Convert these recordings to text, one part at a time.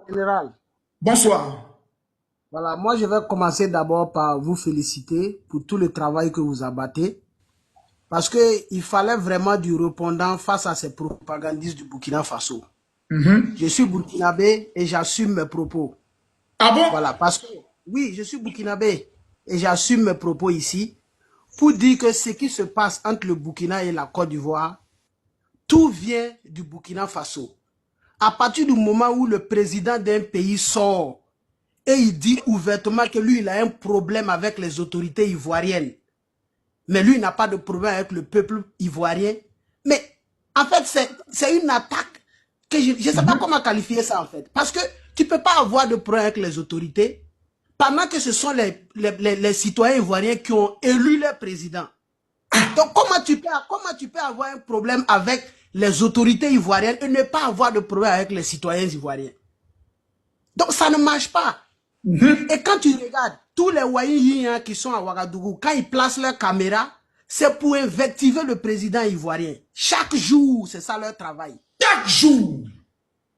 Général, Bonsoir. voilà, moi je vais commencer d'abord par vous féliciter pour tout le travail que vous abattez, parce qu'il fallait vraiment du répondant face à ces propagandistes du Burkina Faso. Mhm. Je suis burkinabé et j'assume mes propos. Ah bon? Voilà, parce que oui, je suis burkinabé et j'assume mes propos ici pour dire que ce qui se passe entre le Burkina et la Côte d'Ivoire, tout vient du Burkina Faso. À partir du moment où le président d'un pays sort et il dit ouvertement que lui, il a un problème avec les autorités ivoiriennes. Mais lui, il n'a pas de problème avec le peuple ivoirien. Mais en fait, c'est une attaque que je ne sais pas comment qualifier ça en fait. Parce que tu ne peux pas avoir de problème avec les autorités pendant que ce sont les citoyens ivoiriens qui ont élu leur président. Donc comment tu peux avoir un problème avec les autorités ivoiriennes et ne pas avoir de problème avec les citoyens ivoiriens? Donc ça ne marche pas. Et quand tu regardes tous les Wahiyens qui sont à Ouagadougou, quand ils placent leur caméra, c'est pour invectiver le président ivoirien. Chaque jour, c'est ça leur travail. Chaque jour.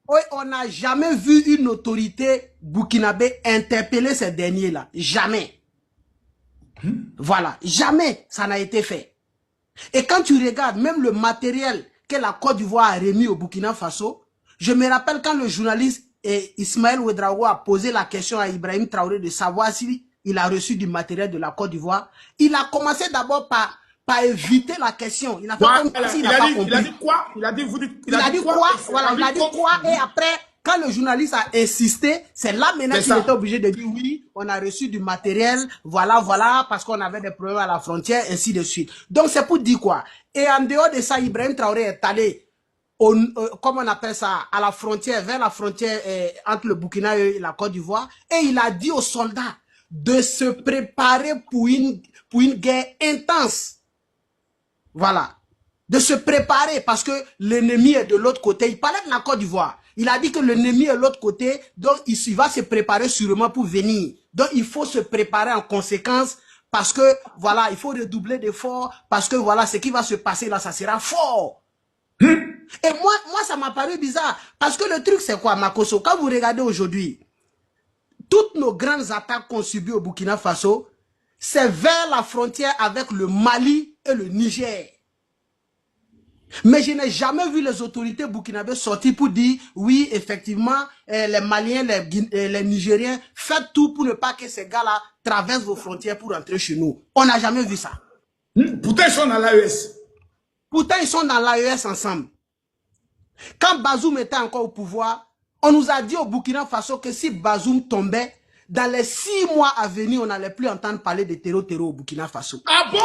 Oui, on n'a jamais vu une autorité burkinabé interpeller ces derniers-là. Jamais. Voilà, jamais ça n'a été fait. Et quand tu regardes même le matériel que la Côte d'Ivoire a remis au Burkina Faso, je me rappelle quand le journaliste Ismaël Ouedraogo a posé la question à Ibrahim Traoré de savoir s'il a reçu du matériel de la Côte d'Ivoire, il a commencé d'abord par éviter la question. Il a fait comme Voilà. s'il n'a pas compris. Il a dit quoi? Il a dit, vous dites, il Il a a dit dit quoi? quoi? Et c'est Voilà, il rendu a dit compte. quoi? Et après, quand le journaliste a insisté, c'est là maintenant C'est qu'il était ça. obligé de dire oui, on a reçu du matériel, voilà, voilà, parce qu'on avait des problèmes à la frontière, ainsi de suite. Donc c'est pour dire quoi? Et en dehors de ça, Ibrahim Traoré est allé, comme on appelle ça, à la frontière, vers la frontière entre le Burkina et la Côte d'Ivoire, et il a dit aux soldats de se préparer pour une guerre intense. Voilà. De se préparer parce que l'ennemi est de l'autre côté. Il parlait de la Côte d'Ivoire. Il a dit que l'ennemi est de l'autre côté, donc il va se préparer sûrement pour venir. Donc il faut se préparer en conséquence parce que voilà, il faut redoubler d'efforts parce que voilà, ce qui va se passer là, ça sera fort. Et moi, ça m'a paru bizarre parce que le truc c'est quoi, Makoso? Quand vous regardez aujourd'hui, toutes nos grandes attaques qu'on subit au Burkina Faso, c'est vers la frontière avec le Mali et le Niger. Mais je n'ai jamais vu les autorités burkinabées sortir pour dire oui, effectivement, les Maliens, les Nigériens, faites tout pour ne pas que ces gars-là traversent vos frontières pour rentrer chez nous. On n'a jamais vu ça. Pourtant, ils sont dans l'AES. Pourtant, ils sont dans l'AES ensemble. Quand Bazoum était encore au pouvoir, on nous a dit au Burkina Faso que si Bazoum tombait, dans les 6 mois à venir, on n'allait plus entendre parler de terreau au Burkina Faso. Ah bon?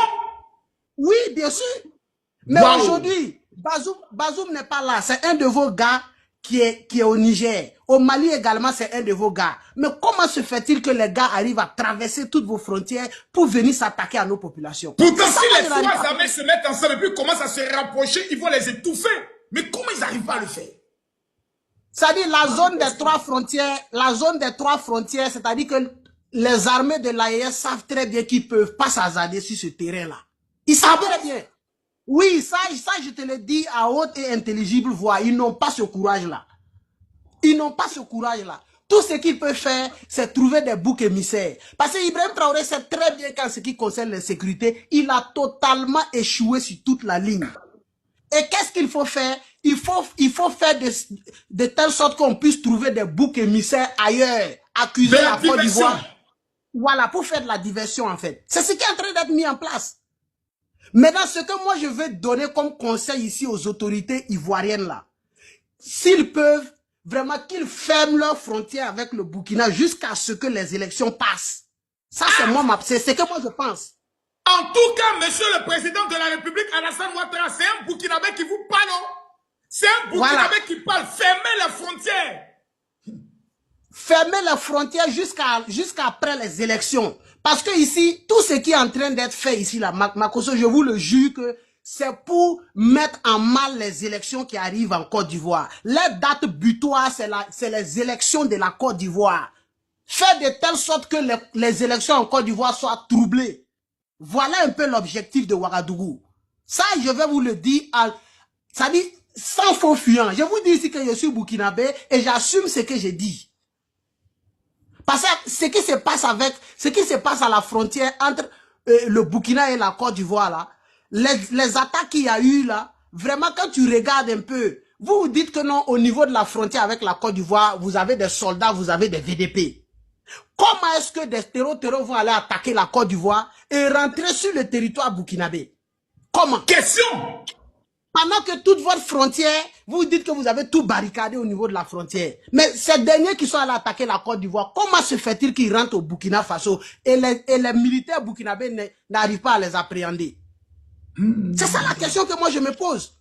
Oui, bien sûr. Mais Wow. aujourd'hui, Bazoum n'est pas là. C'est un de vos gars qui est au Niger. Au Mali également, c'est un de vos gars. Mais comment se fait-il que les gars arrivent à traverser toutes vos frontières pour venir s'attaquer à nos populations? Pourtant, si les trois armées se mettent ensemble et puis commencent à se rapprocher, ils vont les étouffer. Mais comment ils n'arrivent pas à le faire? C'est-à-dire la zone des trois frontières, c'est-à-dire que les armées de l'AES savent très bien qu'ils ne peuvent pas s'hasarder sur ce terrain-là. Ils savent très bien. Oui, ça, je te le dis à haute et intelligible voix. Ils n'ont pas ce courage-là. Ils n'ont pas ce courage-là. Tout ce qu'ils peuvent faire, c'est trouver des boucs émissaires. Parce que Ibrahim Traoré sait très bien qu'en ce qui concerne la sécurité, il a totalement échoué sur toute la ligne. Et qu'est-ce qu'il faut faire? Il faut faire de telle sorte qu'on puisse trouver des boucs émissaires ailleurs, accuser la Côte d'Ivoire. Voilà, pour faire de la diversion en fait. C'est ce qui est en train d'être mis en place. Maintenant, ce que moi je veux donner comme conseil ici aux autorités ivoiriennes là, s'ils peuvent, vraiment qu'ils ferment leurs frontières avec le Burkina jusqu'à ce que les élections passent. Ça, c'est ce que moi je pense. En tout cas, monsieur le président de la République, Alassane Ouattara, c'est un Burkinabé qui vous parle. C'est un Burkinabé qui parle. Fermez les frontières. Fermez les frontières jusqu'à après les élections. Parce que ici, tout ce qui est en train d'être fait ici, là, Makoso, je vous le jure que c'est pour mettre en mal les élections qui arrivent en Côte d'Ivoire. La date butoir, c'est les élections de la Côte d'Ivoire. Faire de telle sorte que les élections en Côte d'Ivoire soient troublées. Voilà un peu l'objectif de Ouagadougou. Ça, je vais vous le dire, ça dit sans faux fuyant. Je vous dis ici que je suis burkinabé et j'assume ce que j'ai dit. Parce que ce qui se passe à la frontière entre le Burkina et la Côte d'Ivoire, là, les attaques qu'il y a eu là, vraiment quand tu regardes un peu, vous vous dites que non, au niveau de la frontière avec la Côte d'Ivoire, vous avez des soldats, vous avez des VDP. Comment est-ce que des terroristes vont aller attaquer la Côte d'Ivoire et rentrer sur le territoire burkinabé? Comment? Question. Pendant que toute votre frontière, vous dites que vous avez tout barricadé au niveau de la frontière. Mais ces derniers qui sont allés attaquer la Côte d'Ivoire, comment se fait-il qu'ils rentrent au Burkina Faso et les militaires burkinabés n'arrivent pas à les appréhender? C'est ça la question que moi je me pose.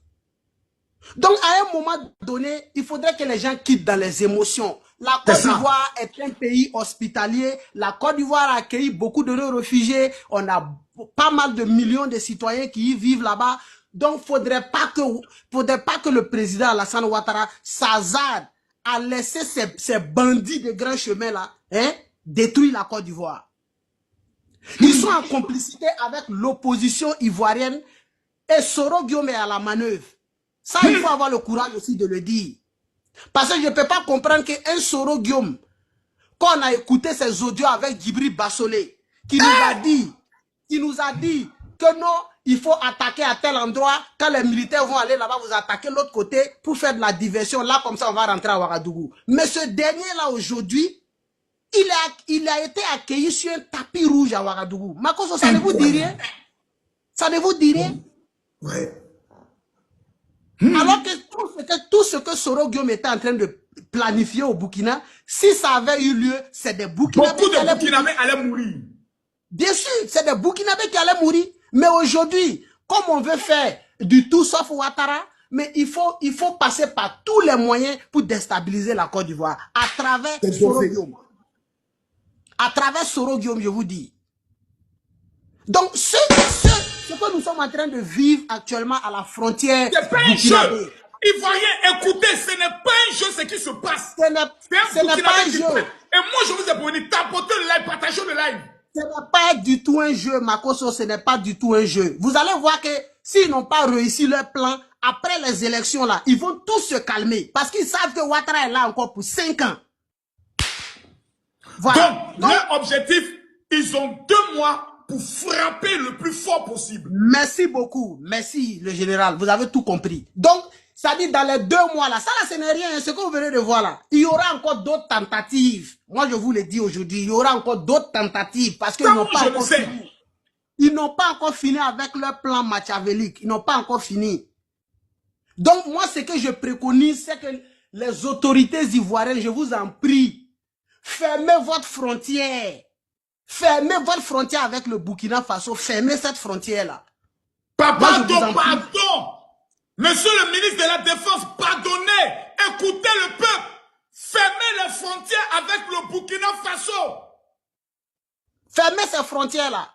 Donc à un moment donné, il faudrait que les gens quittent dans les émotions. La Côte d'Ivoire est un pays hospitalier. La Côte d'Ivoire a accueilli beaucoup de nos réfugiés. On a pas mal de millions de citoyens qui y vivent là-bas. Donc, faudrait pas que le président Alassane Ouattara s'hasarde à laisser ces bandits de grands chemins là, hein, détruire la Côte d'Ivoire. Ils sont en complicité avec l'opposition ivoirienne et Soro Guillaume est à la manœuvre. Ça, il faut avoir le courage aussi de le dire. Parce que je ne peux pas comprendre qu'un Soro Guillaume, quand on a écouté ses audios avec Djibril Bassolé, qui nous a dit que non, il faut attaquer à tel endroit, quand les militaires vont aller là-bas, vous attaquez l'autre côté pour faire de la diversion. Là, comme ça, on va rentrer à Ouagadougou. Mais ce dernier-là, aujourd'hui, il a été accueilli sur un tapis rouge à Ouagadougou. Makoso, ça ne vous dit rien? Ça ne vous dit rien? Ouais. Alors que tout ce que Soro Guillaume était en train de planifier au Burkina, si ça avait eu lieu, c'est des Burkinabés beaucoup de Burkinabés allaient mourir. Bien sûr, c'est des Burkinabés qui allaient mourir. Mais aujourd'hui, comme on veut faire du tout sauf Ouattara, mais il faut passer par tous les moyens pour déstabiliser la Côte d'Ivoire. À travers Soro Guillaume. À travers Soro Guillaume, je vous dis. Donc, ce que nous sommes en train de vivre actuellement à la frontière. C'est pas un jeu. Ivoirien, écoutez, ce n'est pas un jeu ce qui se passe. Ce n'est pas un jeu. Et moi, je vous ai promis, tapotez le live, partagez le live. Ce n'est pas du tout un jeu, Makoso, ce n'est pas du tout un jeu. Vous allez voir que s'ils n'ont pas réussi leur plan, après les élections là, ils vont tous se calmer. Parce qu'ils savent que Ouattara est là encore pour 5 ans. Voilà. Donc, leur objectif, ils ont 2 mois pour frapper le plus fort possible. Merci beaucoup. Merci, le général. Vous avez tout compris. Donc, ça dit dans les 2 mois là, ça là, ce n'est rien. Ce que vous venez de voir là, il y aura encore d'autres tentatives. Moi, je vous le dis aujourd'hui, il y aura encore d'autres tentatives parce qu'ils n'ont pas encore fini. Ils n'ont pas encore fini avec leur plan machiavélique. Ils n'ont pas encore fini. Donc, moi, ce que je préconise, c'est que les autorités ivoiriennes, je vous en prie, fermez votre frontière. Fermez votre frontière avec le Burkina Faso. Fermez cette frontière-là. Pardon. Monsieur le ministre de la Défense, pardonnez. Écoutez le peuple. Fermez les frontières avec le Burkina Faso. Fermez ces frontières-là.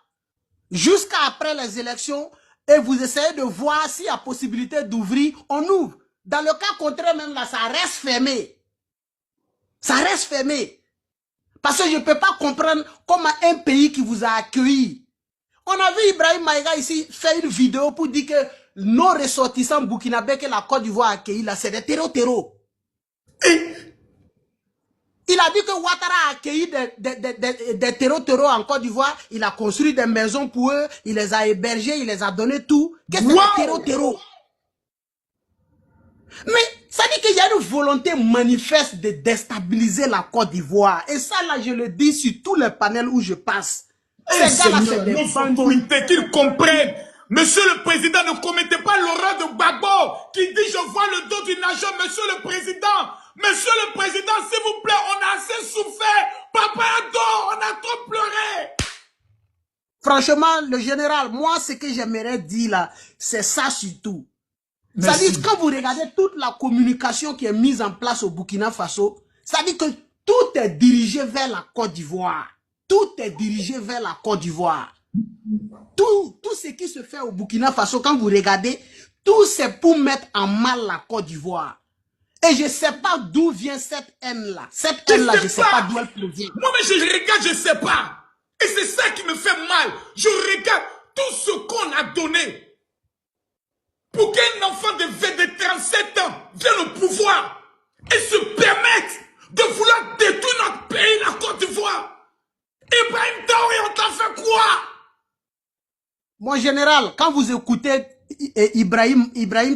Jusqu'à après les élections. Et vous essayez de voir s'il y a possibilité d'ouvrir. On ouvre. Dans le cas contraire même là, ça reste fermé. Ça reste fermé. Parce que je ne peux pas comprendre comment un pays qui vous a accueilli. On a vu Ibrahim Maïga ici faire une vidéo pour dire que nos ressortissants burkinabés que la Côte d'Ivoire a accueillis là, c'est des terreaux. Il a dit que Ouattara a accueilli des terreaux en Côte d'Ivoire. Il a construit des maisons pour eux. Il les a hébergés. Il les a donné tout. Qu'est-ce que c'est des terreaux? Mais ça dit qu'il y a une volonté manifeste de déstabiliser la Côte d'Ivoire. Et ça, là, je le dis sur tous les panels où je passe. Ces gars-là, c'est des autorités qu'ils comprennent. Monsieur le Président, ne commettez pas l'horreur de Gbagbo qui dit « Je vois le dos du nageur, Monsieur le Président. Monsieur le Président, s'il vous plaît, on a assez souffert. Papa adore, on a trop pleuré. » Franchement, le général, moi, ce que j'aimerais dire là, c'est ça surtout. C'est-à-dire, quand vous regardez toute la communication qui est mise en place au Burkina Faso, c'est-à-dire que tout est dirigé vers la Côte d'Ivoire. Tout est dirigé vers la Côte d'Ivoire. Tout ce qui se fait au Burkina Faso, quand vous regardez, tout c'est pour mettre en mal la Côte d'Ivoire. Et je ne sais pas d'où vient cette haine-là. Cette haine-là, je ne sais pas d'où elle provient. Moi, mais je regarde, je ne sais pas. Et c'est ça qui me fait mal. Je regarde tout ce qu'on a donné. Pour qu'un enfant de 37 ans vienne au pouvoir et se permette de vouloir détruire notre pays, la Côte d'Ivoire. Mon général, quand vous écoutez Ibrahim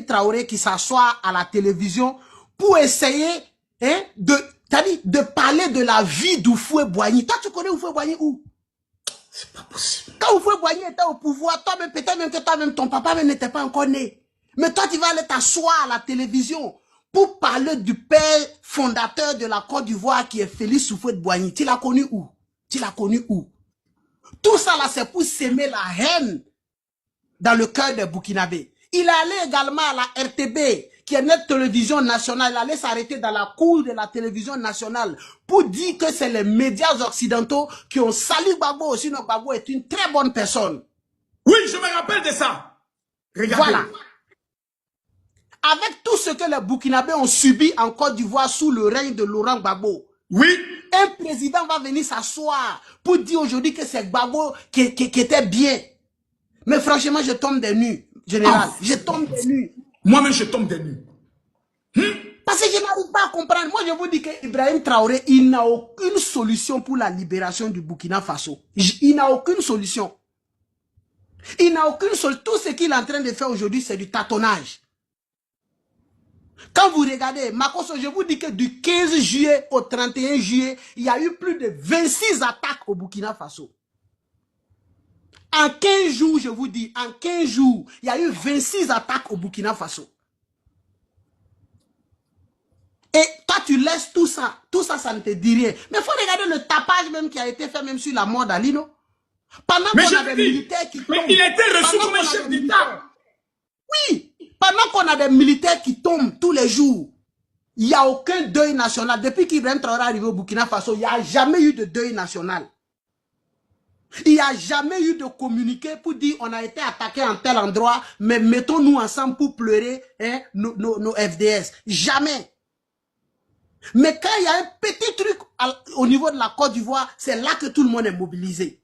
Traoré qui s'assoit à la télévision pour essayer de parler de la vie d'Houphouët-Boigny. Toi, tu connais Houphouët-Boigny où? C'est pas possible. Quand Houphouët-Boigny était au pouvoir, toi-même, peut-être même que toi-même, ton papa même n'était pas encore né. Mais toi, tu vas aller t'asseoir à la télévision pour parler du père fondateur de la Côte d'Ivoire qui est Félix Houphouët-Boigny. Tu l'as connu où? Tu l'as connu où? Tout ça là, c'est pour s'aimer la haine dans le cœur des Burkinabés. Il est allé également à la RTB, qui est notre télévision nationale. Il allait s'arrêter dans la cour de la télévision nationale pour dire que c'est les médias occidentaux qui ont sali Gbagbo. Sinon, Gbagbo est une très bonne personne. Oui, je me rappelle de ça. Regardez. Voilà. Avec tout ce que les Burkinabés ont subi en Côte d'Ivoire sous le règne de Laurent Gbagbo. Oui. Un président va venir s'asseoir pour dire aujourd'hui que c'est Gbagbo qui était bien. Mais franchement, je tombe des nues, général. Je tombe des nues. Moi-même, je tombe des nues. Parce que je n'arrive pas à comprendre. Moi, je vous dis qu'Ibrahim Traoré, il n'a aucune solution pour la libération du Burkina Faso. Il n'a aucune solution. Il n'a aucune solution. Tout ce qu'il est en train de faire aujourd'hui, c'est du tâtonnage. Quand vous regardez, Makosso, je vous dis que du 15 juillet au 31 juillet, il y a eu plus de 26 attaques au Burkina Faso. En 15 jours, je vous dis, en 15 jours, il y a eu 26 attaques au Burkina Faso. Et toi, tu laisses tout ça, ça ne te dit rien. Mais il faut regarder le tapage même qui a été fait même sur la mort d'Alino. Pendant qu'on a des militaires qui tombent. Mais il a été reçu comme un chef d'État. Oui, pendant qu'on a des militaires qui tombent tous les jours, il n'y a aucun deuil national. Depuis qu'Ibrahim Traoré est arrivé au Burkina Faso, il n'y a jamais eu de deuil national. Il n'y a jamais eu de communiqué pour dire on a été attaqué en tel endroit, mais mettons-nous ensemble pour pleurer nos FDS. Jamais. Mais quand il y a un petit truc au niveau de la Côte d'Ivoire, c'est là que tout le monde est mobilisé.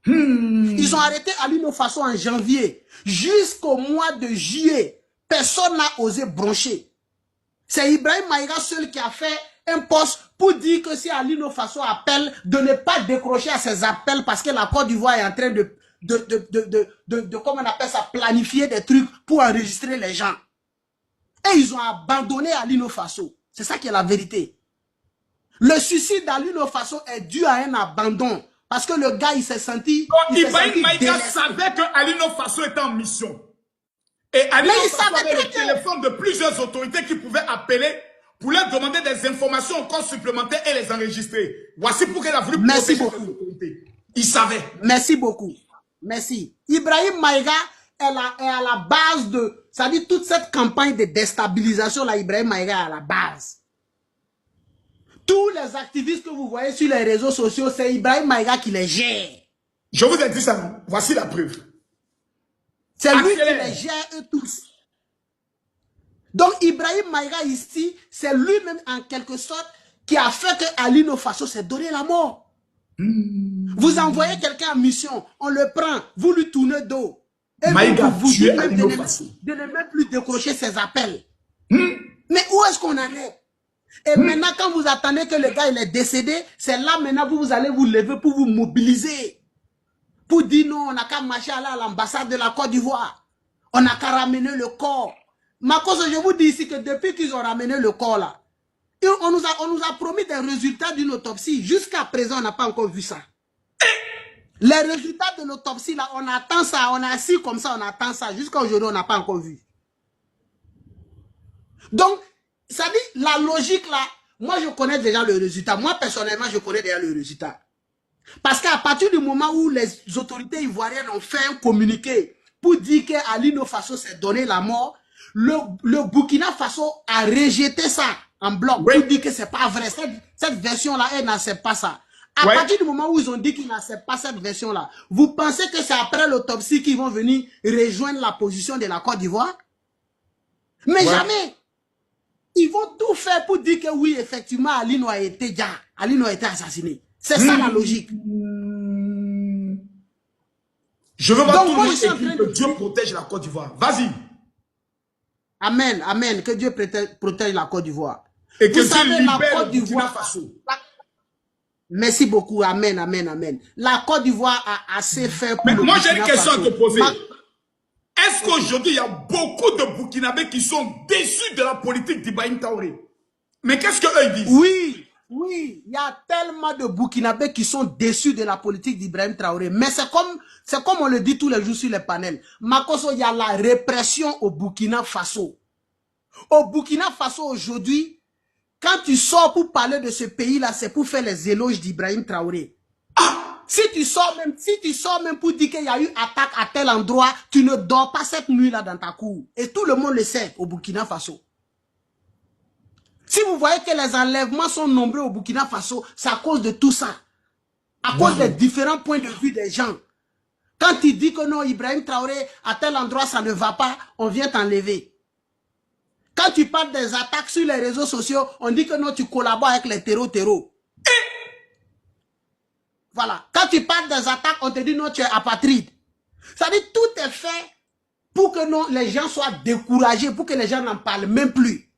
Ils ont arrêté Alino Faso en janvier. Jusqu'au mois de juillet, personne n'a osé broncher. C'est Ibrahim Maïga seul qui a fait un poste pour dire que si Alino Faso appelle, de ne pas décrocher à ses appels parce que la Côte d'Ivoire est en train de comment on appelle ça, planifier des trucs pour enregistrer les gens. Et ils ont abandonné Alino Faso. C'est ça qui est la vérité. Le suicide d'Alino Faso est dû à un abandon. Parce que le gars, il s'est senti... Ibrahim Maïga savait que Alino Faso était en mission. Et Alino Faso avait le téléphone de plusieurs autorités qui pouvaient appeler pour leur demander des informations encore supplémentaires et les enregistrer. Voici pourquoi il a voulu protéger les autorités. Il savait. Merci beaucoup. Merci. Ibrahim Maïga est à la base de... Ça dit toute cette campagne de déstabilisation, là, Ibrahim Maïga est à la base. Tous les activistes que vous voyez sur les réseaux sociaux, c'est Ibrahim Maïga qui les gère. Je vous ai dit ça, non? Voici la preuve. C'est lui qui les gère, eux tous. Donc Ibrahim Maïga ici, c'est lui-même en quelque sorte qui a fait que Alino Faso s'est donné la mort. Vous envoyez quelqu'un en mission, on le prend, vous lui tournez dos. Et Maïga vous dites même de ne même plus décrocher ses appels. Mais où est-ce qu'on en est? Et maintenant, quand vous attendez que le gars il est décédé, c'est là maintenant vous allez vous lever pour vous mobiliser. Pour dire non, on n'a qu'à marcher à l'ambassade de la Côte d'Ivoire. On n'a qu'à ramener le corps. Marcos, je vous dis ici que depuis qu'ils ont ramené le corps là, on nous a promis des résultats d'une autopsie. Jusqu'à présent, on n'a pas encore vu ça. Les résultats de l'autopsie là, on attend ça, on est assis comme ça, on attend ça. Jusqu'à aujourd'hui, on n'a pas encore vu. Donc, ça dit, la logique là, moi je connais déjà le résultat. Moi personnellement, je connais déjà le résultat. Parce qu'à partir du moment où les autorités ivoiriennes ont fait un communiqué pour dire qu'Alino Faso s'est donné la mort, le Burkina Faso a rejeté ça en bloc pour dire que c'est pas vrai. Cette version-là, elle n'accepte pas ça. À partir du moment où ils ont dit qu'ils n'acceptent pas cette version-là, vous pensez que c'est après l'autopsie qu'ils vont venir rejoindre la position de la Côte d'Ivoire? Mais jamais. Ils vont tout faire pour dire que oui, effectivement, Alino a été assassiné. C'est ça la logique. Je veux voir tout le monde écrire que Dieu protège la Côte d'Ivoire. Vas-y. Amen, amen. Que Dieu protège la Côte d'Ivoire. Et que Dieu libère le Burkina Faso. Merci beaucoup. Amen, amen, amen. La Côte d'Ivoire a assez fait pour Mais le moi, j'ai une Burkina question à Faso. te poser. Est-ce qu'aujourd'hui, il y a beaucoup de Burkinabés qui sont déçus de la politique d'Ibrahim Traoré? Mais qu'est-ce qu'eux ils disent? Oui, oui, il y a tellement de Burkinabés qui sont déçus de la politique d'Ibrahim Traoré. Mais c'est comme on le dit tous les jours sur les panels. Makoso, il y a la répression au Burkina Faso. Au Burkina Faso aujourd'hui, quand tu sors pour parler de ce pays-là, c'est pour faire les éloges d'Ibrahim Traoré. Si tu sors même pour dire qu'il y a eu attaque à tel endroit, tu ne dors pas cette nuit-là dans ta cour. Et tout le monde le sait au Burkina Faso. Si vous voyez que les enlèvements sont nombreux au Burkina Faso, c'est à cause de tout ça. À cause des différents points de vue des gens. Quand tu dis que non, Ibrahim Traoré, à tel endroit, ça ne va pas, on vient t'enlever. Quand tu parles des attaques sur les réseaux sociaux, on dit que non, tu collabores avec les terreaux. Voilà. Quand tu parles des attaques, on te dit non, tu es apatride. Ça dit tout est fait pour que non, les gens soient découragés, pour que les gens n'en parlent même plus.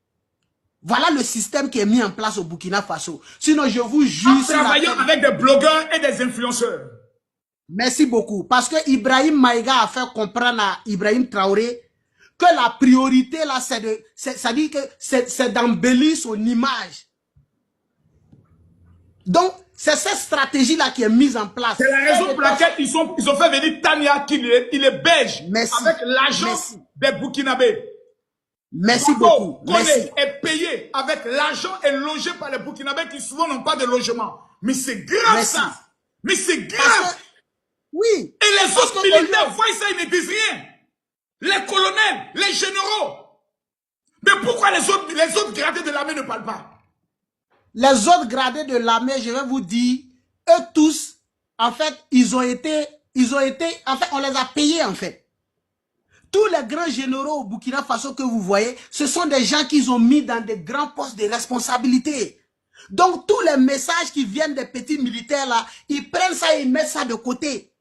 Voilà le système qui est mis en place au Burkina Faso. Sinon, je vous jure... En travaillant avec des blogueurs et des influenceurs. Merci beaucoup. Parce que Ibrahim Maïga a fait comprendre à Ibrahim Traoré que la priorité là, ça dit que c'est d'embellir son image. Donc, c'est cette stratégie-là qui est mise en place. C'est la raison pour laquelle ils ont fait venir Tania, il est belge, avec l'argent des Burkinabés. Merci beaucoup. Merci. Est payé avec l'argent et logé par les Burkinabés qui souvent n'ont pas de logement. Mais c'est grave ça. Mais c'est grave. Oui. Et les autres militaires voient ça, ils ne disent rien. Les colonels, les généraux. Mais pourquoi les autres gradés de l'armée ne parlent pas? Les autres gradés de l'armée, je vais vous dire, eux tous, en fait, en fait, on les a payés, en fait. Tous les grands généraux au Burkina Faso que vous voyez, ce sont des gens qu'ils ont mis dans des grands postes de responsabilité. Donc, tous les messages qui viennent des petits militaires là, ils prennent ça et ils mettent ça de côté.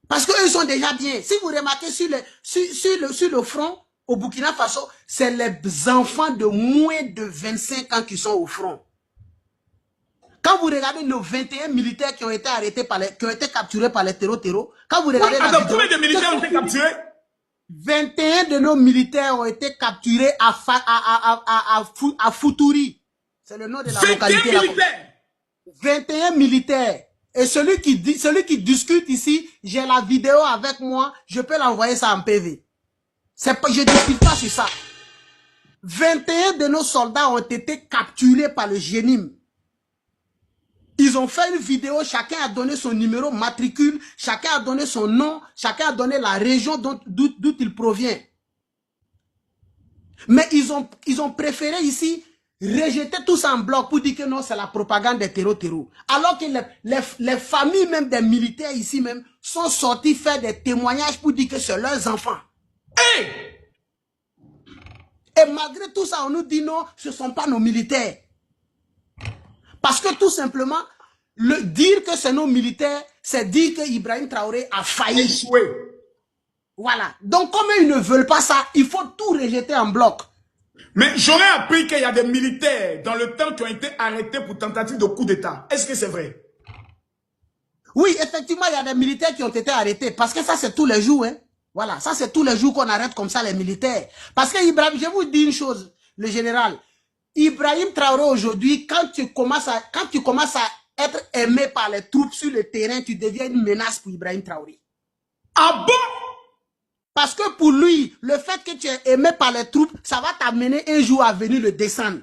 Parce qu'eux, ils sont déjà bien. Si vous remarquez sur le front, au Burkina Faso, c'est les enfants de moins de 25 ans qui sont au front. Quand vous regardez nos 21 militaires qui ont été arrêtés qui ont été capturés par les terreaux, quand vous regardez la vidéo, combien de militaires ont été capturés? 21 de nos militaires ont été capturés à Futuri. C'est le nom de la localité. 21 militaires. 21 militaires. Et celui qui discute ici, j'ai la vidéo avec moi, je peux l'envoyer ça en PV. Je ne discute pas sur ça. 21 de nos soldats ont été capturés par le GENIM. Ils ont fait une vidéo, chacun a donné son numéro matricule, chacun a donné son nom, chacun a donné la région d'où il provient. Mais ils ont préféré ici rejeter tout ça en bloc pour dire que non, c'est la propagande des terreaux. Alors que les familles même des militaires ici même sont sortis faire des témoignages pour dire que c'est leurs enfants. Hey! Et malgré tout ça, on nous dit non, ce ne sont pas nos militaires. Parce que tout simplement, dire que c'est nos militaires, c'est dire que Ibrahim Traoré a failli. Échoué. Voilà. Donc, comme ils ne veulent pas ça, il faut tout rejeter en bloc. Mais j'aurais appris qu'il y a des militaires dans le temps qui ont été arrêtés pour tentative de coup d'État. Est-ce que c'est vrai? Oui, effectivement, il y a des militaires qui ont été arrêtés. Parce que ça, c'est tous les jours. Hein. Voilà, ça, c'est tous les jours qu'on arrête comme ça les militaires. Parce que Ibrahim, je vous dis une chose, le général. Ibrahim Traoré aujourd'hui, quand tu commences à être aimé par les troupes sur le terrain, tu deviens une menace pour Ibrahim Traoré. Ah bon? Parce que pour lui, le fait que tu es aimé par les troupes, ça va t'amener un jour à venir le descendre.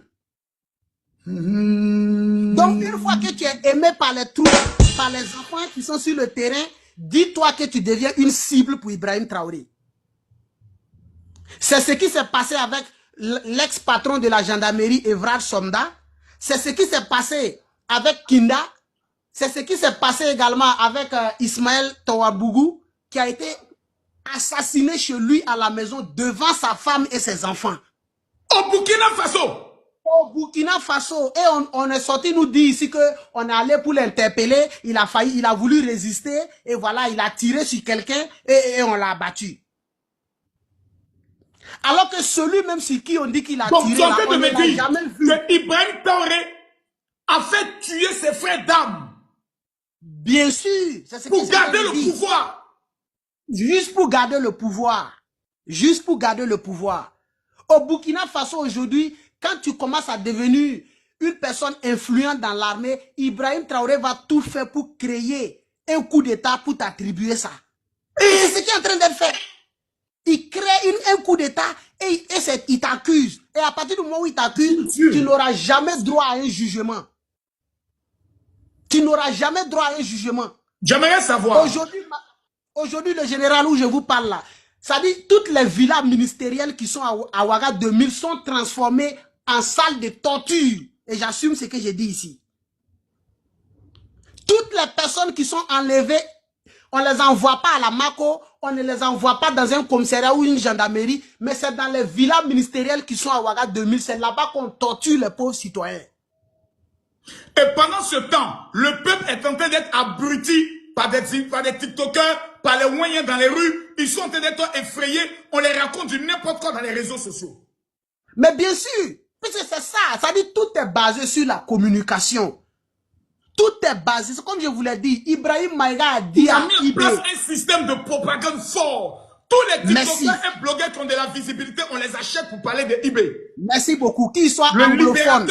Donc une fois que tu es aimé par les troupes, par les enfants qui sont sur le terrain, dis-toi que tu deviens une cible pour Ibrahim Traoré. C'est ce qui s'est passé avec l'ex-patron de la gendarmerie, Evrard Somda. C'est ce qui s'est passé avec Kinda. C'est ce qui s'est passé également avec Ismaël Towabougou, qui a été assassiné chez lui à la maison devant sa femme et ses enfants. Au Burkina Faso. Au Burkina Faso. Et on est sorti nous dire ici qu'on est allé pour l'interpeller. Il a voulu résister. Et voilà, il a tiré sur quelqu'un et on l'a abattu. Alors que celui même sur qui on dit qu'il a tiré, là, on ne l'a jamais vu. Que Ibrahim Traoré a fait tuer ses frères d'armes. Bien sûr, c'est ce Pour que garder je le dis. pouvoir. Juste pour garder le pouvoir. Juste pour garder le pouvoir. Au Burkina Faso aujourd'hui, quand tu commences à devenir une personne influente dans l'armée, Ibrahim Traoré va tout faire pour créer un coup d'État pour t'attribuer ça. Et c'est ce qui est en train d'être fait. Il crée un coup d'État et il t'accuse. Et à partir du moment où il t'accuse, tu n'auras jamais droit à un jugement. Tu n'auras jamais droit à un jugement. J'aimerais savoir. Aujourd'hui, le général où je vous parle là, ça dit toutes les villas ministérielles qui sont à Ouaga 2000 sont transformées en salles de torture. Et j'assume ce que j'ai dit ici. Toutes les personnes qui sont enlevées, on ne les envoie pas à la Mako, on ne les envoie pas dans un commissariat ou une gendarmerie, mais c'est dans les villas ministérielles qui sont à Ouaga 2000. C'est là-bas qu'on torture les pauvres citoyens. Et pendant ce temps, le peuple est en train d'être abruti par des TikTokers, par les moyens dans les rues. Ils sont en train d'être effrayés. On les raconte du n'importe quoi dans les réseaux sociaux. Mais bien sûr, parce que c'est ça. Ça dit tout est basé sur la communication. Tout est basé, c'est comme je vous l'ai dit. Ibrahim Maïga a dit à mis en place un système de propagande fort. Tous les TikTokers et blogueurs qui ont de la visibilité, on les achète pour parler de eBay. Merci beaucoup. Qu'ils soient anglophones,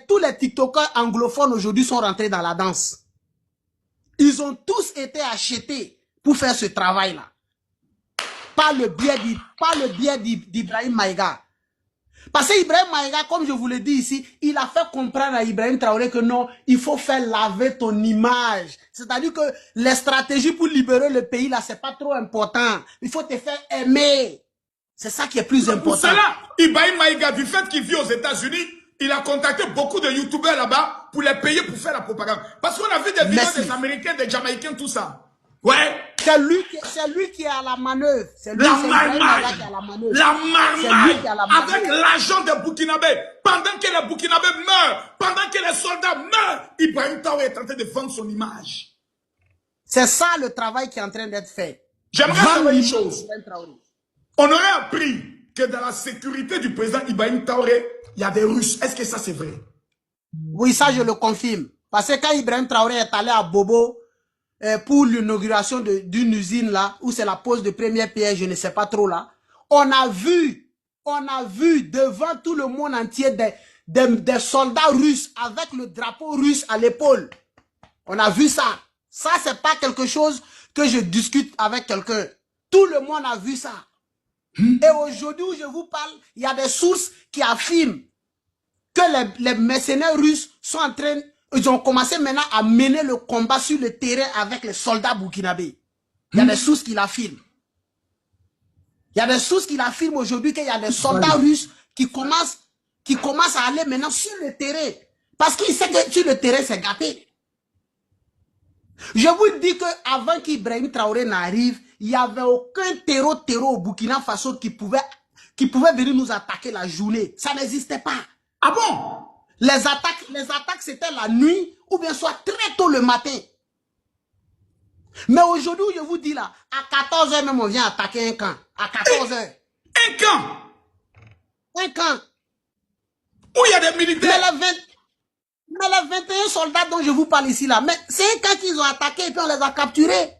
tous les TikTokers anglophones aujourd'hui sont rentrés dans la danse. Ils ont tous été achetés pour faire ce travail-là. Par le biais d'Ibrahim Maïga. Parce que Ibrahim Maïga, comme je vous l'ai dit ici, il a fait comprendre à Ibrahim Traoré que non, il faut faire laver ton image. C'est-à-dire que les stratégies pour libérer le pays, là, c'est pas trop important. Il faut te faire aimer. C'est ça qui est plus important. Pour cela, Ibrahim Maïga, du fait qu'il vit aux États-Unis, il a contacté beaucoup de youtubeurs là-bas pour les payer pour faire la propagande. Parce qu'on a vu des vidéos des Américains, des Jamaïcains, tout ça. Ouais. C'est lui qui est à la manœuvre. C'est lui qui est à la manœuvre. La marmaille avec l'argent des Burkinabés. Pendant que les Burkinabés meurent, pendant que les soldats meurent, Ibrahim Traoré est en train de vendre son image. C'est ça le travail qui est en train d'être fait. J'aimerais savoir une chose. On aurait appris que dans la sécurité du président Ibrahim Traoré, il y a des Russes. Est-ce que ça c'est vrai? Oui, ça je le confirme. Parce que quand Ibrahim Traoré est allé à Bobo pour l'inauguration d'une usine là, où c'est la pose de première pierre, je ne sais pas trop là, on a vu devant tout le monde entier des soldats russes avec le drapeau russe à l'épaule. On a vu ça. Ça, c'est pas quelque chose que je discute avec quelqu'un. Tout le monde a vu ça. Et aujourd'hui où je vous parle, il y a des sources qui affirment que les mercenaires russes sont en train, ils ont commencé maintenant à mener le combat sur le terrain avec les soldats burkinabés. Il y a des sources qui l'affirment. Il y a des sources qui l'affirment aujourd'hui qu'il y a des soldats russes qui commencent à aller maintenant sur le terrain. Parce qu'ils savent que sur le terrain, c'est gâté. Je vous dis qu'avant qu'Ibrahim Traoré n'arrive, il n'y avait aucun terreau au Burkina Faso qui pouvait venir nous attaquer la journée. Ça n'existait pas. Ah bon? Les attaques c'était la nuit ou bien soit très tôt le matin. Mais aujourd'hui, je vous dis là, à 14 h même on vient attaquer un camp. À 14 h. Un camp? Un camp. Où il y a des militaires? Mais les 21 soldats dont je vous parle ici là, mais c'est un camp qu'ils ont attaqué et puis on les a capturés.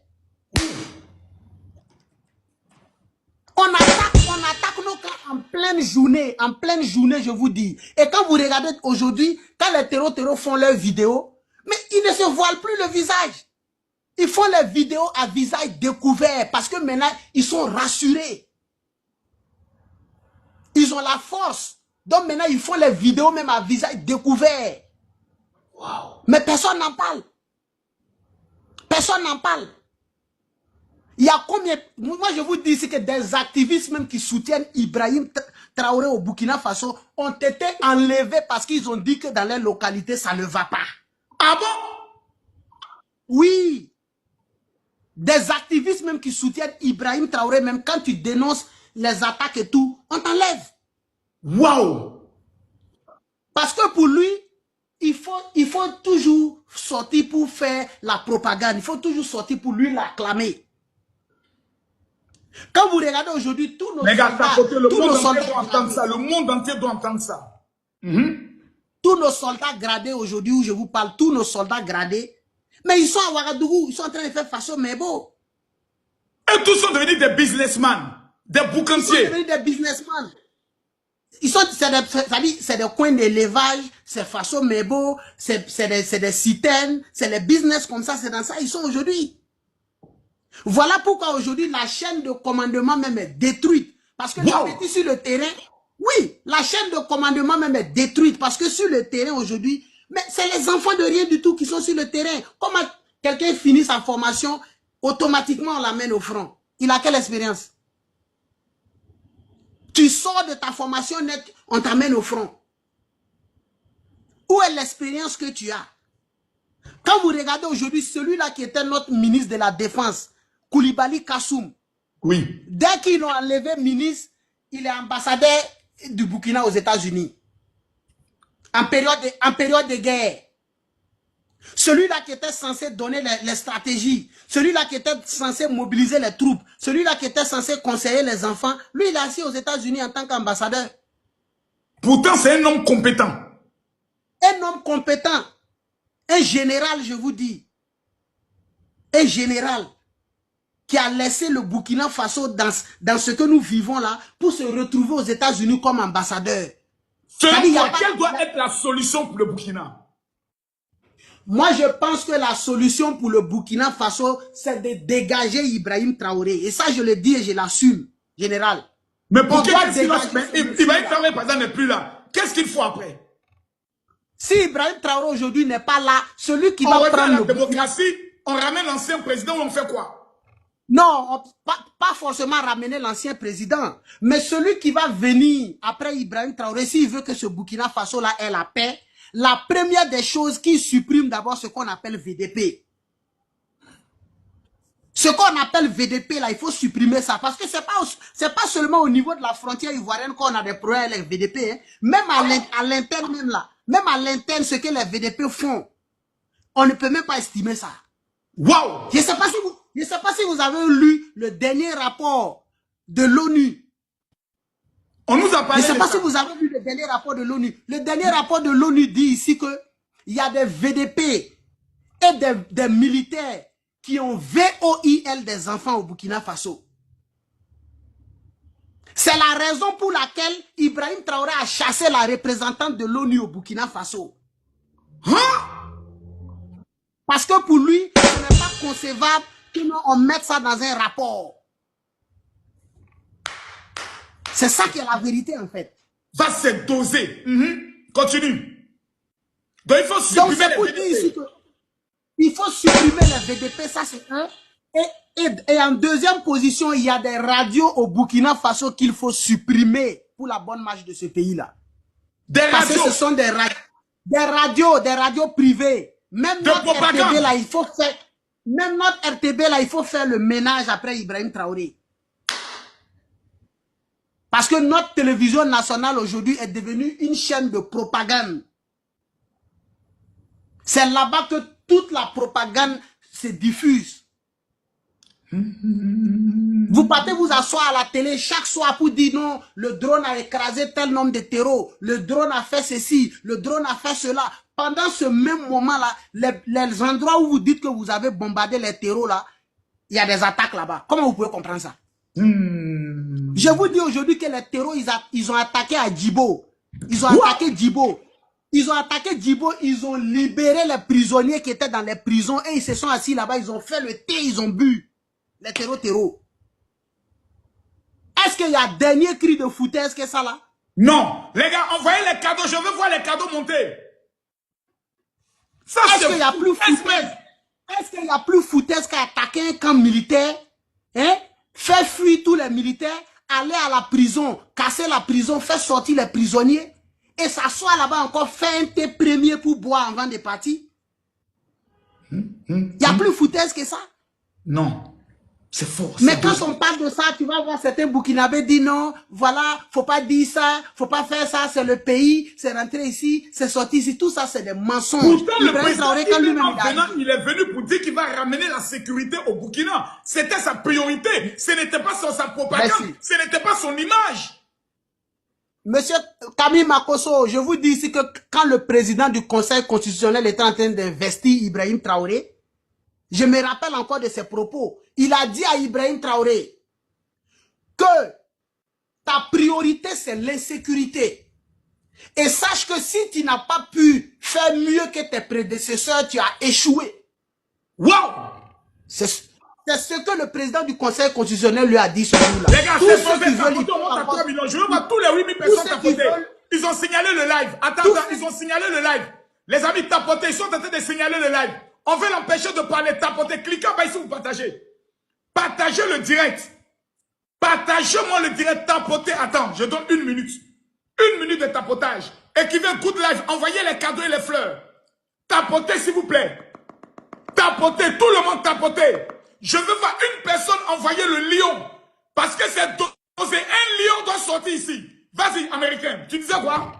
On attaque nos camps en pleine journée, je vous dis. Et quand vous regardez aujourd'hui, quand les terreaux font leurs vidéos, mais ils ne se voilent plus le visage. Ils font les vidéos à visage découvert parce que maintenant, ils sont rassurés. Ils ont la force. Donc maintenant, ils font les vidéos même à visage découvert. Wow. Mais personne n'en parle. Personne n'en parle. Il y a combien... Moi, je vous dis ici que des activistes même qui soutiennent Ibrahim Traoré au Burkina Faso ont été enlevés parce qu'ils ont dit que dans les localités, ça ne va pas. Ah bon? Oui. Des activistes même qui soutiennent Ibrahim Traoré, même quand tu dénonces les attaques et tout, on t'enlève. Waouh! Parce que pour lui, il faut toujours sortir pour faire la propagande. Il faut toujours sortir pour lui l'acclamer. Quand vous regardez aujourd'hui, tous nos soldats... Le monde entier doit entendre ça. Le monde entier doit entendre ça. Tous nos soldats gradés aujourd'hui, où je vous parle, tous nos soldats gradés, mais ils sont à Ouagadougou, ils sont en train de faire Faso Mebo. Et tous sont devenus des businessmen, des boucanciers. Ils sont devenus des businessmen. C'est des coins d'élevage, c'est Faso Mebo, c'est des citernes, c'est les business comme ça, c'est dans ça, ils sont aujourd'hui. Voilà pourquoi aujourd'hui la chaîne de commandement même est détruite. Parce que les petits sur le terrain, oui, la chaîne de commandement même est détruite. Parce que sur le terrain aujourd'hui, mais c'est les enfants de rien du tout qui sont sur le terrain. Comment quelqu'un finit sa formation, automatiquement on l'amène au front. Il a quelle expérience? Tu sors de ta formation net, on t'amène au front. Où est l'expérience que tu as? Quand vous regardez aujourd'hui celui-là qui était notre ministre de la Défense, Koulibaly Kassoum. Oui. Dès qu'ils l'ont enlevé ministre, il est ambassadeur du Burkina aux États-Unis. En période de guerre. Celui-là qui était censé donner les stratégies, celui-là qui était censé mobiliser les troupes, celui-là qui était censé conseiller les enfants, lui il est assis aux États-Unis en tant qu'ambassadeur. Pourtant c'est un homme compétent. Un homme compétent. Un général, je vous dis. Un général qui a laissé le Burkina Faso dans ce que nous vivons là pour se retrouver aux États-Unis comme ambassadeur. Quelle doit être la solution pour le Burkina? Moi, je pense que la solution pour le Burkina Faso, c'est de dégager Ibrahim Traoré. Et ça, je le dis et je l'assume, général. Mais pourquoi Ibrahim Traoré, par exemple, n'est plus là? Qu'est-ce qu'il faut après? Si Ibrahim Traoré aujourd'hui n'est pas là, celui qui va prendre la démocratie, on ramène l'ancien président ou on fait quoi? Non, pas forcément ramener l'ancien président, mais celui qui va venir après Ibrahim Traoré, s'il veut que ce Burkina Faso-là ait la paix, la première des choses qu'il supprime d'abord ce qu'on appelle VDP. Ce qu'on appelle VDP, là, il faut supprimer ça, parce que c'est pas seulement au niveau de la frontière ivoirienne qu'on a des problèmes avec les VDP, hein. Même à l'interne, même là, même à l'interne, ce que les VDP font, on ne peut même pas estimer ça. Waouh! Je ne sais pas si vous avez lu le dernier rapport de l'ONU. On nous a parlé. Je ne sais pas si vous avez lu le dernier rapport de l'ONU. Le dernier rapport de l'ONU dit ici que il y a des VDP et des militaires qui ont VOIL des enfants au Burkina Faso. C'est la raison pour laquelle Ibrahim Traoré a chassé la représentante de l'ONU au Burkina Faso. Hein? Parce que pour lui, ce n'est pas concevable qu'on mette ça dans un rapport. C'est ça qui est la vérité en fait. Ça c'est dosé. Continue. Donc il faut supprimer les VDP. Il faut supprimer les VDP, ça c'est un. Et en deuxième position, il y a des radios au Burkina Faso qu'il faut supprimer pour la bonne marche de ce pays-là. Parce que ce sont des radios privées. Même notre RTB là, il faut faire. Même notre RTB là, il faut faire le ménage après Ibrahim Traoré. Parce que notre télévision nationale aujourd'hui est devenue une chaîne de propagande. C'est là-bas que toute la propagande se diffuse. Vous partez vous asseoir à la télé chaque soir pour dire non, le drone a écrasé tel nombre de terreaux, le drone a fait ceci, le drone a fait cela. Pendant ce même moment-là, les endroits où vous dites que vous avez bombardé les terreaux là, il y a des attaques là-bas. Comment vous pouvez comprendre ça? Je vous dis aujourd'hui que les terreaux, ils ont attaqué à Djibo. Ils ont attaqué Djibo. Ils ont attaqué Djibo, ils ont libéré les prisonniers qui étaient dans les prisons et ils se sont assis là-bas, ils ont fait le thé, ils ont bu. Les terreaux. Est-ce qu'il y a dernier cri de foutaise que ça là? Non. Les gars, envoyez les cadeaux, je veux voir les cadeaux monter. Est-ce qu'il y a plus foutaise? Est-ce qu'il y a plus foutaise qu'à attaquer un camp militaire? Hein? Faire fuir tous les militaires, aller à la prison, casser la prison, faire sortir les prisonniers et s'asseoir là-bas encore, faire un thé premier pour boire avant de partir? Il y a plus foutaise que ça? Non. C'est fort. Mais quand on parle de ça, tu vas voir certains Burkinabés dire non, voilà, faut pas dire ça, faut pas faire ça, c'est le pays, c'est rentré ici, c'est sorti ici, tout ça c'est des mensonges. Pourtant, le président, il est venu pour dire qu'il va ramener la sécurité au Burkina. C'était sa priorité. Ce n'était pas sa propagande, ce n'était pas son image. Monsieur Camille Makosso, je vous dis ici que quand le président du Conseil constitutionnel était en train d'investir Ibrahim Traoré, je me rappelle encore de ses propos. Il a dit à Ibrahim Traoré que ta priorité, c'est l'insécurité. Et sache que si tu n'as pas pu faire mieux que tes prédécesseurs, tu as échoué. Waouh! C'est ce que le président du Conseil constitutionnel lui a dit ce jour-là. Les gars, c'est posé tapoter, on monte à 3 millions. Je veux voir tous les 8000 personnes tapoter. Ils ont signalé le live. Attends, ils ont signalé le live. Les amis, tapoter, ils sont en train de signaler le live. On veut l'empêcher de parler, tapoter. Cliquez en bas ici, vous partagez. Partagez le direct. Partagez-moi le direct, tapoter. Attends, je donne 1 minute. 1 minute de tapotage. Écrivez good live. Envoyez les cadeaux et les fleurs. Tapotez, s'il vous plaît. Tapotez, tout le monde tapotez. Je veux voir une personne envoyer le lion. Parce que c'est dosé. Un lion doit sortir ici. Vas-y, américain. Tu disais quoi?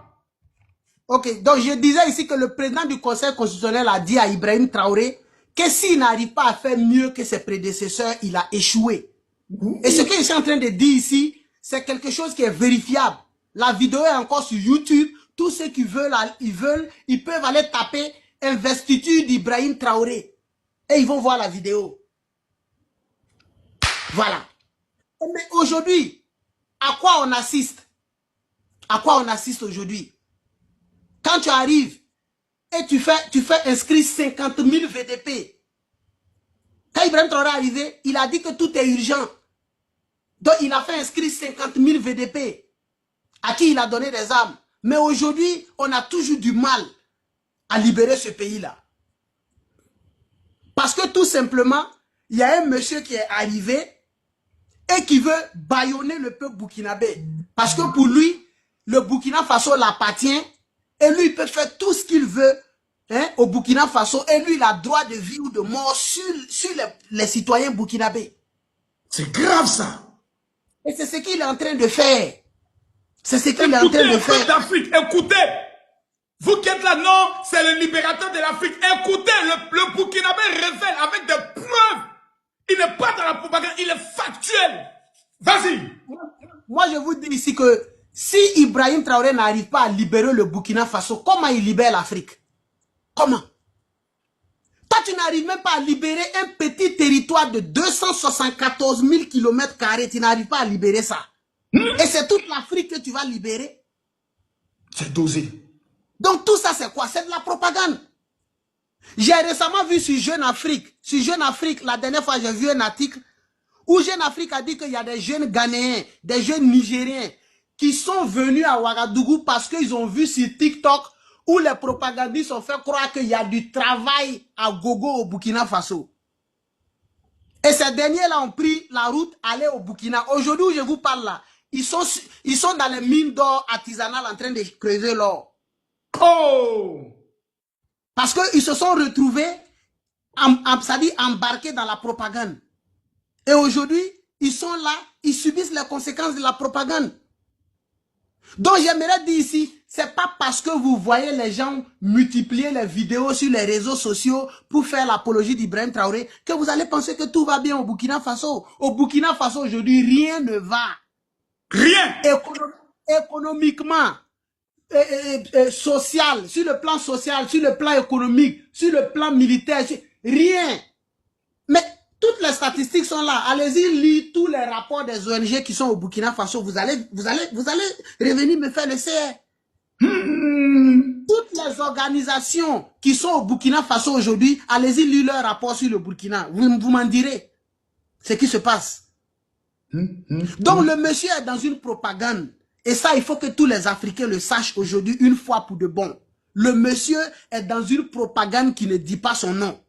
Ok, donc je disais ici que le président du Conseil constitutionnel a dit à Ibrahim Traoré que s'il n'arrive pas à faire mieux que ses prédécesseurs, il a échoué. Et ce que je suis en train de dire ici, c'est quelque chose qui est vérifiable. La vidéo est encore sur YouTube. Tous ceux qui veulent, ils peuvent aller taper investiture d'Ibrahim Traoré. Et ils vont voir la vidéo. Voilà. Mais aujourd'hui, à quoi on assiste? À quoi on assiste aujourd'hui? Quand tu arrives et tu fais inscrire 50 000 VDP. Quand Ibrahim Traoré est arrivé, il a dit que tout est urgent. Donc il a fait inscrire 50 000 VDP à qui il a donné des armes. Mais aujourd'hui, on a toujours du mal à libérer ce pays-là. Parce que tout simplement, il y a un monsieur qui est arrivé et qui veut bâillonner le peuple burkinabé. Parce que pour lui, le Burkina Faso l'appartient et lui, il peut faire tout ce qu'il veut au Burkina Faso et lui, il a droit de vie ou de mort sur les citoyens burkinabés. C'est grave ça. Et c'est ce qu'il est en train de faire. C'est ce qu'il est en train de faire. d'Afrique, écoutez. Vous qui êtes là, non, c'est le libérateur de l'Afrique. Écoutez, le Burkinabé révèle avec des preuves. Il n'est pas dans la propagande, il est factuel. Vas-y. Moi, je vous dis ici que si Ibrahim Traoré n'arrive pas à libérer le Burkina Faso, comment il libère l'Afrique? Comment? Toi, tu n'arrives même pas à libérer un petit territoire de 274 000 km². Tu n'arrives pas à libérer ça. Et c'est toute l'Afrique que tu vas libérer. C'est dosé. Donc tout ça, c'est quoi? C'est de la propagande. J'ai récemment vu sur Jeune Afrique. Sur Jeune Afrique, la dernière fois, j'ai vu un article où Jeune Afrique a dit qu'il y a des jeunes Ghanéens, des jeunes Nigériens qui sont venus à Ouagadougou parce qu'ils ont vu sur TikTok où les propagandistes ont fait croire qu'il y a du travail à gogo au Burkina Faso. Et ces derniers-là ont pris la route, aller au Burkina. Aujourd'hui où je vous parle là, ils sont dans les mines d'or artisanales en train de creuser l'or. Oh! Parce qu'ils se sont retrouvés, embarqués dans la propagande. Et aujourd'hui, ils sont là, ils subissent les conséquences de la propagande. Donc j'aimerais dire ici, c'est pas parce que vous voyez les gens multiplier les vidéos sur les réseaux sociaux pour faire l'apologie d'Ibrahim Traoré que vous allez penser que tout va bien au Burkina Faso. Au Burkina Faso aujourd'hui, rien ne va. Rien. Économiquement, social, sur le plan social, sur le plan économique, sur le plan militaire, rien. Mais toutes les statistiques sont là. Allez-y lire tous les rapports des ONG qui sont au Burkina Faso. Vous allez revenir me faire le CR. Toutes les organisations qui sont au Burkina Faso aujourd'hui, allez-y lire leurs rapports sur le Burkina. Vous m'en direz ce qui se passe. Donc le monsieur est dans une propagande. Et ça, il faut que tous les Africains le sachent aujourd'hui une fois pour de bon. Le monsieur est dans une propagande qui ne dit pas son nom.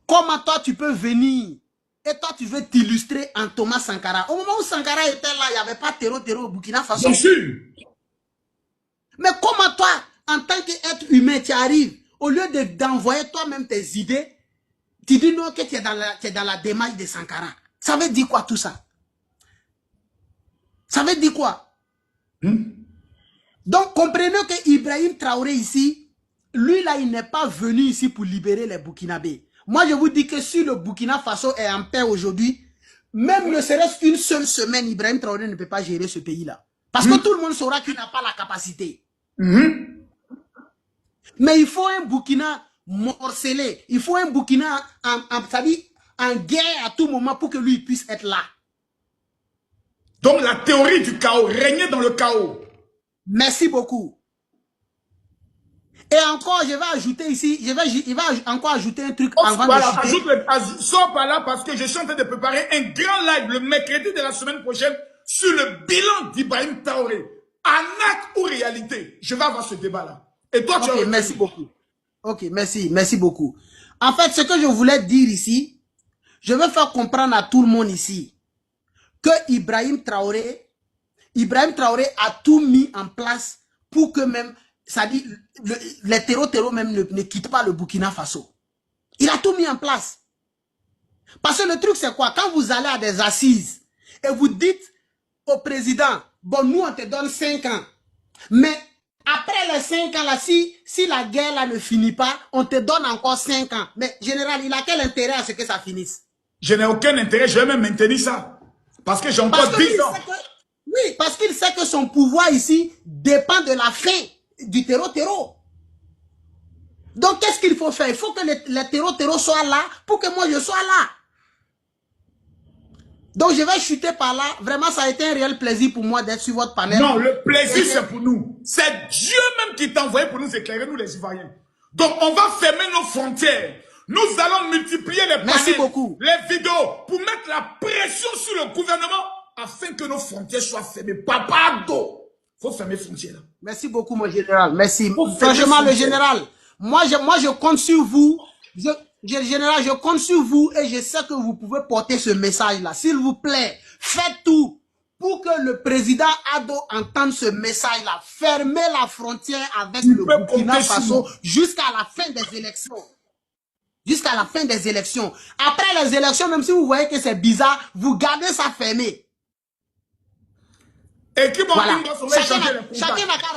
Comment toi tu peux venir et toi tu veux t'illustrer en Thomas Sankara? Au moment où Sankara était là, il n'y avait pas terreau au Burkina Faso. Bien sûr. Mais comment toi, en tant qu'être humain, tu arrives, au lieu d'envoyer toi-même tes idées, tu dis non que tu es dans la démarche de Sankara. Ça veut dire quoi tout ça? Ça veut dire quoi? Donc comprenez que Ibrahim Traoré ici, lui là, il n'est pas venu ici pour libérer les Burkinabés. Moi je vous dis que si le Burkina Faso est en paix aujourd'hui, même ne serait-ce qu'une seule semaine, Ibrahim Traoré ne peut pas gérer ce pays-là. Parce que tout le monde saura qu'il n'a pas la capacité. Mais il faut un Burkina morcelé. Il faut un Burkina en guerre à tout moment pour que lui puisse être là. Donc la théorie du chaos, régner dans le chaos. Merci beaucoup. Et encore, je vais ajouter ici, il va encore ajouter un truc avant voilà, de sors par là parce que je suis en train de préparer un grand live le mercredi de la semaine prochaine sur le bilan d'Ibrahim Traoré. Arnaque ou réalité? Je vais avoir ce débat-là. Et toi, tu as... merci beaucoup. Ok, merci beaucoup. En fait, ce que je voulais dire ici, je veux faire comprendre à tout le monde ici que Ibrahim Traoré a tout mis en place pour que même, ça dit, les terreaux même ne quittent pas le Burkina Faso. Il a tout mis en place. Parce que le truc c'est quoi? Quand vous allez à des assises et vous dites au président, bon nous on te donne 5 ans, mais après les 5 ans là, si la guerre là ne finit pas, on te donne encore 5 ans. Mais général, il a quel intérêt à ce que ça finisse? Je n'ai aucun intérêt, je vais même maintenir ça. Parce que j'ai encore 10 ans. Oui, parce qu'il sait que son pouvoir ici dépend de la fin du terreau. Donc, qu'est-ce qu'il faut faire? Il faut que les terreaux soient là pour que moi je sois là. Donc, je vais chuter par là. Vraiment, ça a été un réel plaisir pour moi d'être sur votre panel. Non, le plaisir, c'est pour nous. C'est Dieu même qui t'a envoyé pour nous éclairer, nous les Ivoiriens. Donc, on va fermer nos frontières. Nous allons multiplier les panels, les vidéos, pour mettre la pression sur le gouvernement afin que nos frontières soient fermées. Papa d'eau. Il faut fermer les frontières. Merci beaucoup, mon général. Merci. Franchement, le général, moi, je compte sur vous. Général, je compte sur vous et je sais que vous pouvez porter ce message-là. S'il vous plaît, faites tout pour que le président Ado entende ce message-là. Fermez la frontière avec le Burkina Faso jusqu'à la fin des élections. Jusqu'à la fin des élections. Après les élections, même si vous voyez que c'est bizarre, vous gardez ça fermé. Et qui voilà. Chacun n'a qu'à